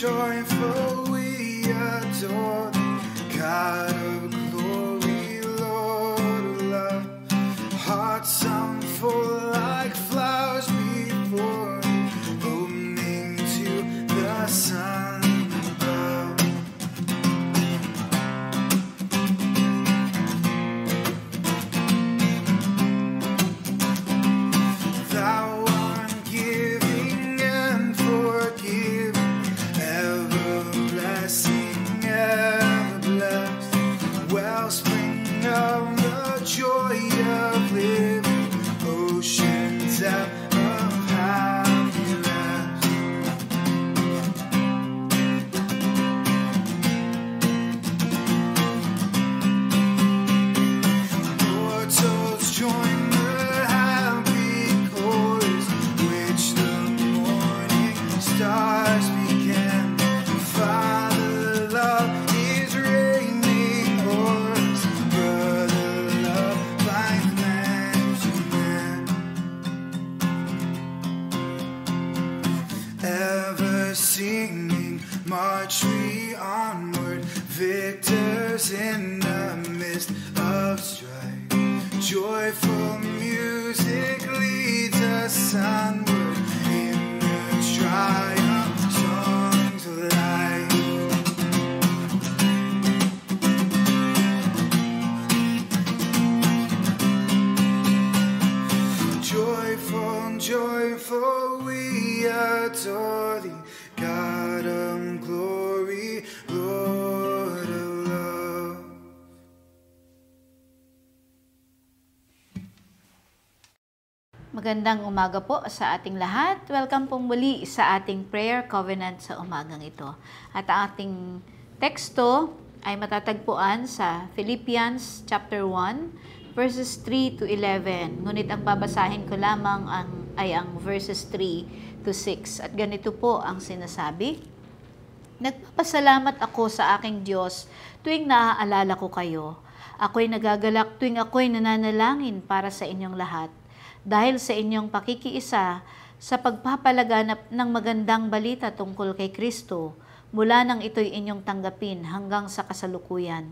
joyful we adore thee, God of glory, Lord of love. Hearts unfold like flowers before thee, opening to the sun above. Thou art giving and forgiving, ever blessing, ever blessed, wellspring of the joy of living, ocean depth of happy rest. Mortals join the happy chorus which the morning stars began. Father love is reigning o'er us, brother love binds man to man. Ever singing, march we onward, victors in the midst of strife. Joyful music leads us onward in the triumph songs of life. Joyful, joyful we adore thee, God of glory, Lord of love. Magandang umaga po sa ating lahat. Welcome pong muli sa ating prayer covenant sa umagang ito. At ang ating teksto ay matatagpuan sa Philippians chapter 1, verses 3 to 11. Ngunit ang babasahin ko lamang ay ang verses 3 to 6. At ganito po ang sinasabi: Nagpapasalamat ako sa aking Diyos tuwing naaalala ko kayo. Ako'y nagagalak tuwing ako'y nananalangin para sa inyong lahat, dahil sa inyong pakikiisa sa pagpapalaganap ng magandang balita tungkol kay Kristo, mula nang ito'y inyong tanggapin hanggang sa kasalukuyan.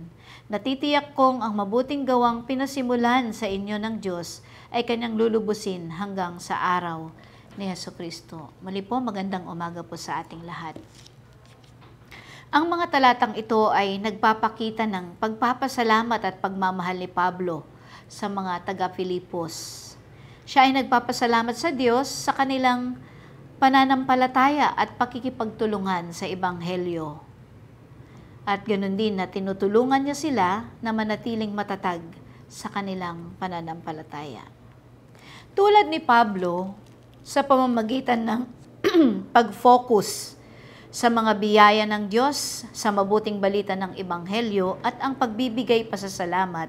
Natitiyak kong ang mabuting gawang pinasimulan sa inyo ng Diyos ay Kanyang lulubusin hanggang sa araw ni Jesucristo. Muli po, magandang umaga po sa ating lahat. Ang mga talatang ito ay nagpapakita ng pagpapasalamat at pagmamahal ni Pablo sa mga taga-Filipos. Siya ay nagpapasalamat sa Diyos sa kanilang pananampalataya at pakikipagtulungan sa Ebanghelyo. At ganoon din na tinutulungan niya sila na manatiling matatag sa kanilang pananampalataya. Tulad ni Pablo, sa pamamagitan ng pag-focus sa mga biyaya ng Diyos, sa mabuting balita ng Ebanghelyo at ang pagbibigay pasasalamat,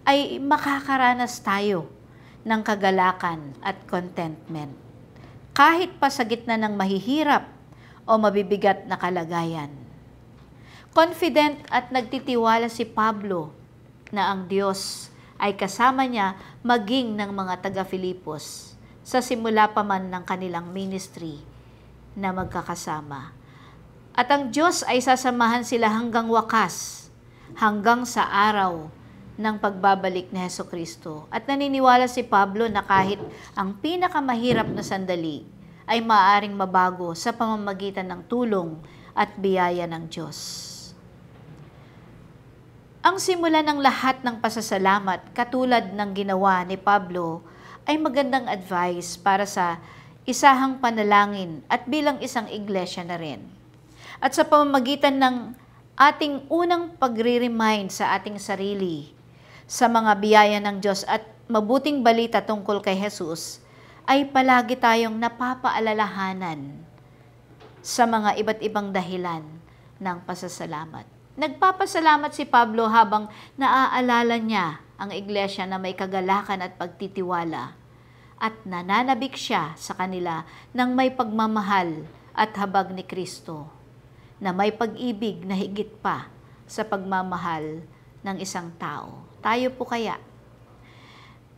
ay makakaranas tayo ng kagalakan at contentment, kahit pa sa gitna ng mahihirap o mabibigat na kalagayan. Confident at nagtitiwala si Pablo na ang Diyos ay kasama niya maging ng mga taga-Filipos sa simula pa man ng kanilang ministry na magkakasama. At ang Diyos ay sasamahan sila hanggang wakas, hanggang sa araw ng pagbabalik ni Jesucristo. At naniniwala si Pablo na kahit ang pinakamahirap na sandali ay maaaring mabago sa pamamagitan ng tulong at biyaya ng Diyos. Ang simula ng lahat ng pasasalamat, katulad ng ginawa ni Pablo, ay magandang advice para sa isahang panalangin at bilang isang iglesia na rin. At sa pamamagitan ng ating unang pagre-remind sa ating sarili sa mga biyaya ng Diyos at mabuting balita tungkol kay Jesus, ay palagi tayong napapaalalahanan sa mga iba't ibang dahilan ng pasasalamat. Nagpapasalamat si Pablo habang naaalala niya ang iglesia na may kagalakan at pagtitiwala, at nananabik siya sa kanila ng may pagmamahal at habag ni Kristo, na may pag-ibig na higit pa sa pagmamahal ng isang tao. Tayo po kaya,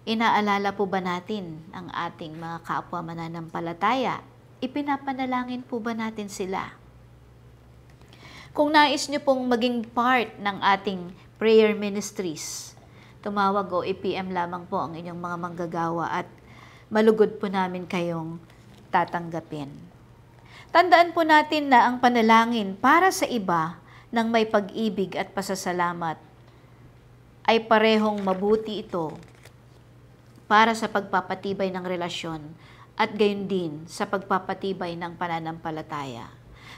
inaalala po ba natin ang ating mga kapwa mananampalataya? Ipinapanalangin po ba natin sila? Kung nais nyo pong maging part ng ating prayer ministries, tumawag o i-PM lamang po ang inyong mga manggagawa at malugod po namin kayong tatanggapin. Tandaan po natin na ang panalangin para sa iba ng may pag-ibig at pasasalamat ay parehong mabuti ito para sa pagpapatibay ng relasyon at gayon din sa pagpapatibay ng pananampalataya.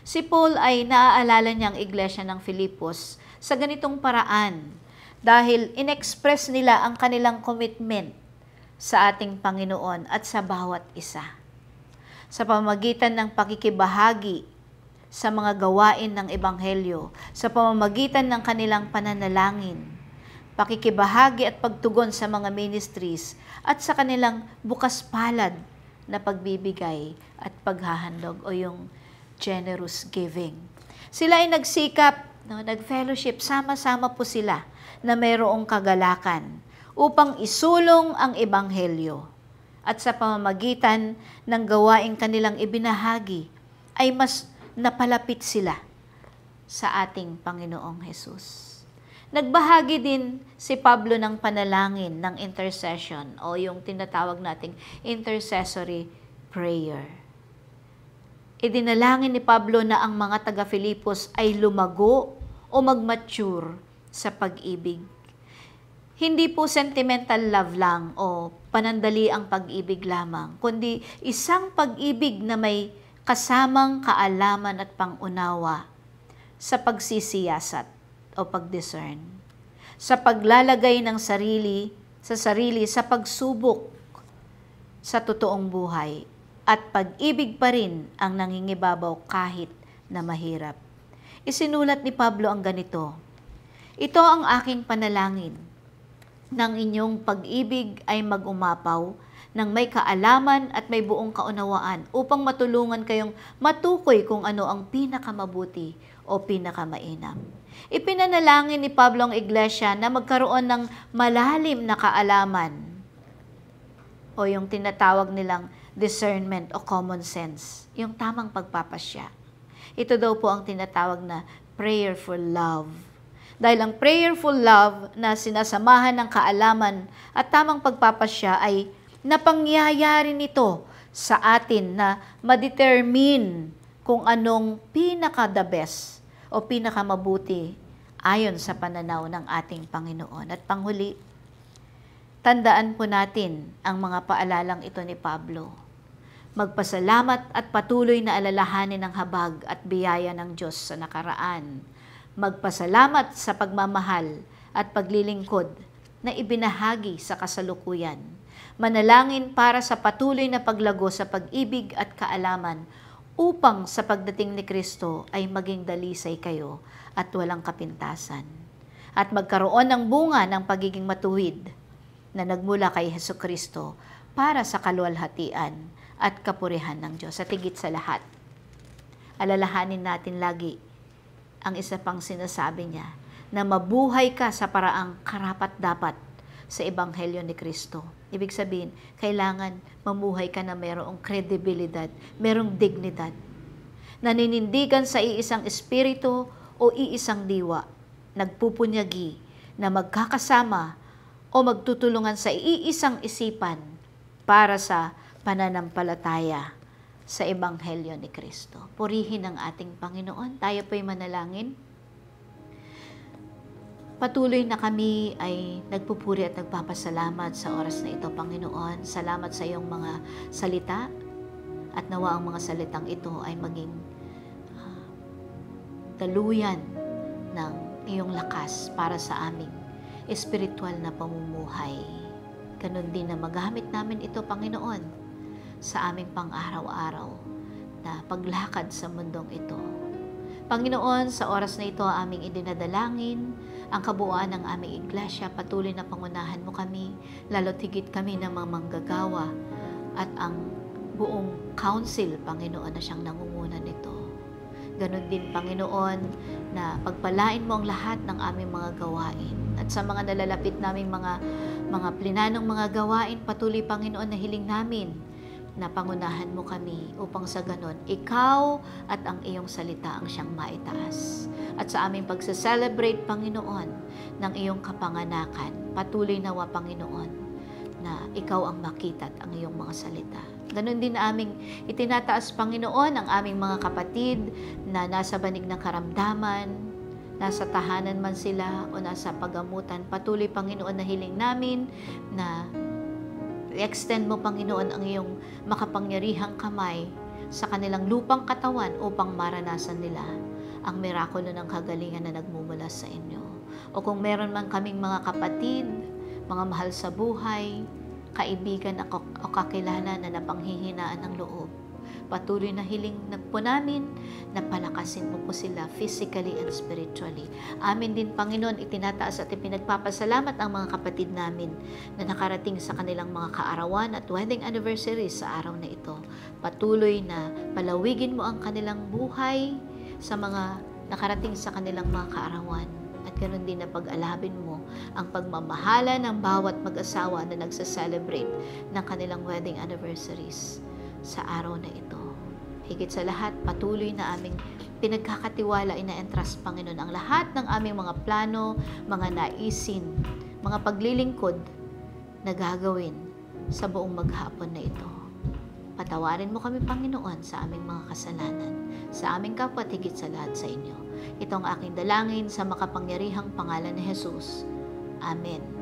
Si Paul ay naaalala niyang iglesia ng Filipos sa ganitong paraan dahil inexpress nila ang kanilang commitment sa ating Panginoon at sa bawat isa. Sa pamamagitan ng pakikibahagi sa mga gawain ng Ebanghelyo, sa pamamagitan ng kanilang pananalangin, pakikibahagi at pagtugon sa mga ministries at sa kanilang bukas palad na pagbibigay at paghahandog o yung generous giving. Sila ay nagsikap, nag-fellowship, sama-sama po sila na mayroong kagalakan upang isulong ang Ebanghelyo. At sa pamamagitan ng gawaing kanilang ibinahagi, ay mas napalapit sila sa ating Panginoong Hesus. Nagbahagi din si Pablo ng panalangin ng intercession o yung tinatawag nating intercessory prayer. Idinalangin ni Pablo na ang mga taga-Filipos ay lumago o mag-mature sa pag-ibig. Hindi po sentimental love lang o panandali ang pag-ibig lamang, kundi isang pag-ibig na may kasamang kaalaman at pangunawa sa pagsisiyasat o pag-discern, sa paglalagay ng sarili sa pagsubok sa totoong buhay at pag-ibig pa rin ang nangingibabaw kahit na mahirap. Isinulat ni Pablo ang ganito, "Ito ang aking panalangin, ng inyong pag-ibig ay mag-umapaw ng may kaalaman at may buong kaunawaan upang matulungan kayong matukoy kung ano ang pinakamabuti o pinakamainam." Ipinanalangin ni Pablo ang iglesia na magkaroon ng malalim na kaalaman o yung tinatawag nilang discernment o common sense, yung tamang pagpapasya. Ito daw po ang tinatawag na prayerful love. Dahil ang prayerful love na sinasamahan ng kaalaman at tamang pagpapasya ay napangyayari nito sa atin na ma-determine kung anong pinaka-the best o pinaka-mabuti ayon sa pananaw ng ating Panginoon. At panghuli, tandaan po natin ang mga paalalang ito ni Pablo. Magpasalamat at patuloy na alalahanin ang habag at biyaya ng Diyos sa nakaraan. Magpasalamat sa pagmamahal at paglilingkod na ibinahagi sa kasalukuyan. Manalangin para sa patuloy na paglago sa pag-ibig at kaalaman upang sa pagdating ni Kristo ay maging dalisay kayo at walang kapintasan. At magkaroon ng bunga ng pagiging matuwid na nagmula kay Hesukristo para sa kaluwalhatian at kapurihan ng Diyos. At higit sa lahat, alalahanin natin lagi ang isa pang sinasabi niya, na mabuhay ka sa paraang karapat-dapat sa Ebanghelyo ni Kristo. Ibig sabihin, kailangan mamuhay ka na mayroong kredibilidad, mayroong dignidad, naninindigan sa iisang espiritu o iisang diwa, nagpupunyagi na magkakasama o magtutulungan sa iisang isipan para sa pananampalataya sa Ebanghelyo ni Kristo. Purihin ang ating Panginoon. Tayo po'y manalangin. Patuloy na kami ay nagpupuri at nagpapasalamat sa oras na ito, Panginoon. Salamat sa iyong mga salita at nawa ang mga salitang ito ay maging daluyan ng iyong lakas para sa aming espiritual na pamumuhay. Ganun din na magamit namin ito, Panginoon, sa aming pang-araw-araw na paglakad sa mundong ito. Panginoon, sa oras na ito aming idinadalangin ang kabuuan ng aming iglesia. Patuloy na pangunahan mo kami, lalo't higit kami ng mga manggagawa at ang buong council, Panginoon, na siyang nangunguna nito. Ganon din, Panginoon, na pagpalain mo ang lahat ng aming mga gawain. At sa mga nalalapit naming mga plinanong mga gawain, patuloy, Panginoon, na hiling namin na pangunahan mo kami upang sa ganon, ikaw at ang iyong salita ang siyang maitaas. At sa aming pagsa-celebrate, Panginoon, ng iyong kapanganakan, patuloy nawa, Panginoon, na ikaw ang makita at ang iyong mga salita. Ganon din aming itinataas, Panginoon, ang aming mga kapatid na nasa banig ng karamdaman, nasa tahanan man sila o nasa pagamutan. Patuloy, Panginoon, na hiling namin na i-extend mo, Panginoon, ang iyong makapangyarihang kamay sa kanilang lupang katawan upang maranasan nila ang mirakulo ng kagalingan na nagmumula sa inyo. O kung meron man kaming mga kapatid, mga mahal sa buhay, kaibigan o kakilala na napanghihinaan ng loob, patuloy na hiling na po namin na palakasin mo po sila physically and spiritually. Amin din, Panginoon, itinataas at ipinagpapasalamat ang mga kapatid namin na nakarating sa kanilang mga kaarawan at wedding anniversary sa araw na ito. Patuloy na palawigin mo ang kanilang buhay sa mga nakarating sa kanilang mga kaarawan. At ganoon din na pag-alabin mo ang pagmamahala ng bawat mag-asawa na nagsa-celebrate ng kanilang wedding anniversaries sa araw na ito. Higit sa lahat, patuloy na aming pinagkakatiwala, ina-entrust, Panginoon, ang lahat ng aming mga plano, mga naisin, mga paglilingkod na gagawin sa buong maghapon na ito. Patawarin mo kami, Panginoon, sa aming mga kasalanan, sa aming kapwa at higit sa lahat sa inyo. Ito ang aking dalangin sa makapangyarihang pangalan ni Jesus. Amen.